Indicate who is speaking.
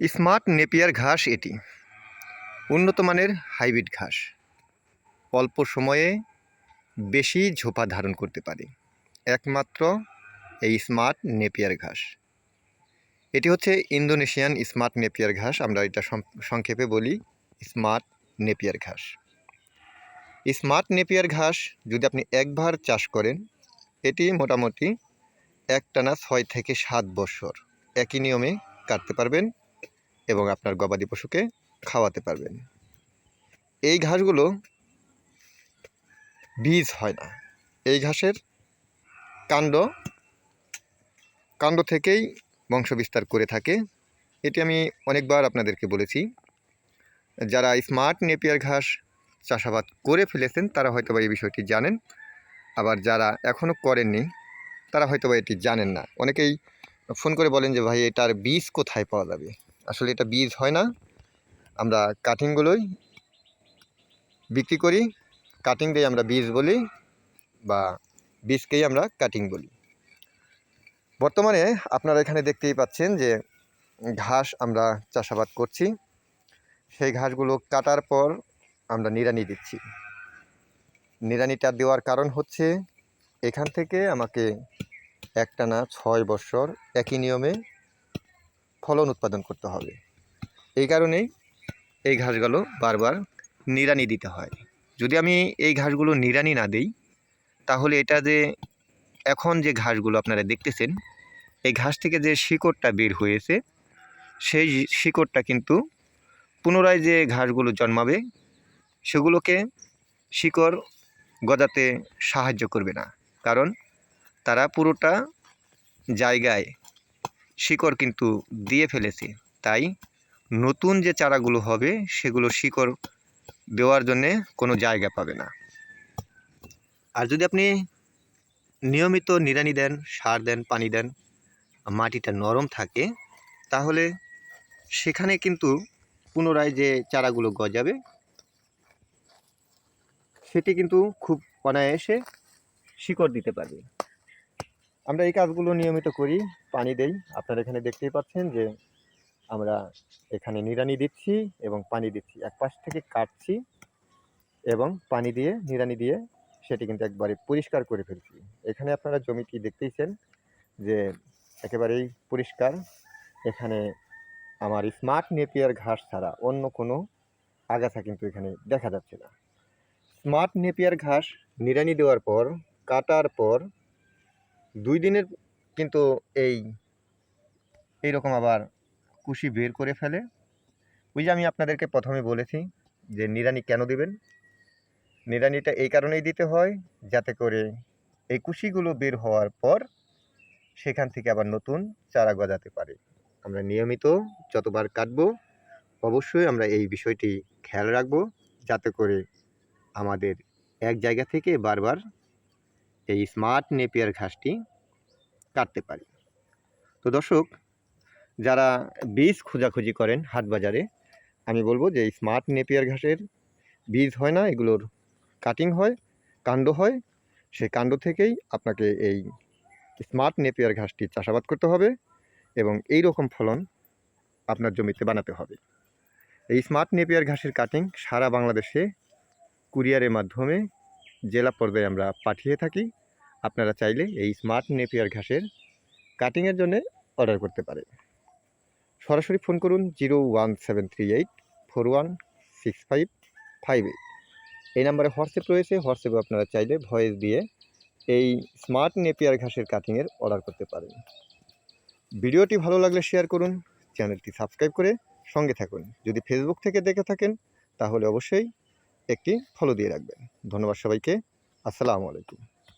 Speaker 1: Smart Napier ঘাস এটি উন্নত মানের হাইব্রিড ঘাস, অল্প সময়ে বেশি ঝোপা ধারণ করতে পারে একমাত্র এই স্মার্ট নেপিয়ার ঘাস। এটি হচ্ছে ইন্দোনেশিয়ান স্মার্ট নেপিয়ার ঘাস, আমরা এটা সংক্ষেপে বলি স্মার্ট নেপিয়ার ঘাস। স্মার্ট নেপিয়ার ঘাস যদি আপনি একবার চাষ করেন, এটি মোটামুটি একটানা 6 থেকে 7 বছর একই নিয়মে কাটতে পারবেন এবং আপনার গবাদি পশুকে খাওয়াতে পারবেন। এই ঘাসগুলো বীজ হয় না, এই ঘাসের কাণ্ড থেকেই বংশ বিস্তার করে থাকে। এটি আমি অনেকবার আপনাদেরকে বলেছি। যারা স্মার্ট নেপিয়ার ঘাস চাষাবাদ করে ফেলেছেন তারা হয়তোবা এই বিষয়টি জানেন, আবার যারা এখনও করেননি তারা হয়তোবা এটি জানেন না। অনেকেই ফোন করে বলেন যে ভাই এটার বীজ কোথায় পাওয়া যাবে। আসলে এটা বীজ হয় না, আমরা কাটিংগুলোই বিক্রি করি, কাটিং দিয়ে আমরা বীজ বলি বা বীজকেই আমরা কাটিং বলি। বর্তমানে আপনারা এখানে দেখতেই পাচ্ছেন যে ঘাস আমরা চাষাবাদ করছি, সেই ঘাসগুলো কাটার পর আমরা নিড়ানি দিচ্ছি। নিড়ানিটা দেওয়ার কারণ হচ্ছে এখান থেকে আমাকে একটানা 6 বছর একই নিয়মে ফলন উৎপাদন করতে হবে। এই কারণেই এই ঘাসগুলো বারবার নিড়ানি দিতে হয়। যদি আমি এই ঘাসগুলো নিড়ানি না দিই তাহলে এটা যে এখন যে ঘাসগুলো আপনারা দেখতেছেন, এই ঘাস থেকে যে শিকড়টা বের হয়েছে সেই শিকড়টা কিন্তু পুনরায় যে ঘাসগুলো জন্মাবে সেগুলোকে শিকড় গজাতে সাহায্য করবে না, কারণ তারা পুরোটা জায়গায় শিকড় কিন্তু দিয়ে ফেলেছে। তাই নতুন যে চারাগুলো হবে সেগুলো শিকড় দেওয়ার জন্যে কোনো জায়গা পাবে না। আর যদি আপনি নিয়মিত নিড়ানি দেন, সার দেন, পানি দেন, মাটিটা নরম থাকে, তাহলে সেখানে কিন্তু পুনরায় যে চারাগুলো গজাবে সেটি কিন্তু খুব অনায়াসে শিকড় দিতে পারবে। আমরা এই কাজগুলো নিয়মিত করি, পানি দেই। আপনারা এখানে দেখতেই পাচ্ছেন যে আমরা এখানে নিড়ানি দিচ্ছি এবং পানি দিচ্ছি, এক পাশ থেকে কাটছি এবং পানি দিয়ে নিড়ানি দিয়ে সেটি কিন্তু একবারে পরিষ্কার করে ফেলছি। এখানে আপনারা জমিটি দেখতেইছেন যে একেবারেই পরিষ্কার। এখানে আমার স্মার্ট নেপিয়ার ঘাস ছাড়া অন্য কোনো আগাছা কিন্তু এখানে দেখা যাচ্ছে না। স্মার্ট নেপিয়ার ঘাস নিড়ানি দেওয়ার পর, কাটার পর 2 দিনের কিন্তু এইরকম আবার কুশি বের করে ফেলে। ওই যে আমি আপনাদেরকে প্রথমে বলেছি যে নিড়ানি কেন দিবেন। নিড়ানিটা এই কারণেই দিতে হয় যাতে করে এই কুশিগুলো বের হওয়ার পর সেখান থেকে আবার নতুন চারা গজাতে পারে। আমরা নিয়মিত যতবার কাটবো অবশ্যই আমরা এই বিষয়টি খেয়াল রাখবো যাতে করে আমাদের এক জায়গা থেকে বারবার এই স্মার্ট নেপিয়ার ঘাসটি কাটতে পারি। তো দর্শক, যারা বীজ খোঁজাখুঁজি করেন হাট বাজারে, আমি বলবো যে এই স্মার্ট নেপিয়ার ঘাসের বীজ হয় না, এগুলোর কাটিং হয়, কাণ্ড হয়। সেই কাণ্ড থেকেই আপনাকে এই স্মার্ট নেপিয়ার ঘাসটি চাষাবাদ করতে হবে এবং এই রকম ফলন আপনার জমিতে বানাতে হবে। এই স্মার্ট নেপিয়ার ঘাসের কাটিং সারা বাংলাদেশে কুরিয়ারের মাধ্যমে জেলা পর্যায়ে আমরা পাঠিয়ে থাকি। আপনারা চাইলে এই স্মার্ট নেপিয়ার ঘাসের কাটিংয়ের জন্য অর্ডার করতে পারেন। সরাসরি ফোন করুন 01738416558। এই নাম্বারে হোয়াটসঅ্যাপ রয়েছে, হোয়াটসঅ্যাপে আপনারা চাইলে ভয়েস দিয়ে এই স্মার্ট নেপিয়ার ঘাসের কাটিংয়ের অর্ডার করতে পারেন। ভিডিওটি ভালো লাগলে শেয়ার করুন, চ্যানেলটি সাবস্ক্রাইব করে সঙ্গে থাকুন। যদি ফেসবুক থেকে দেখে থাকেন তাহলে অবশ্যই একটি ফলো দিয়ে রাখবেন। ধন্যবাদ সবাইকে। আসসালামু আলাইকুম।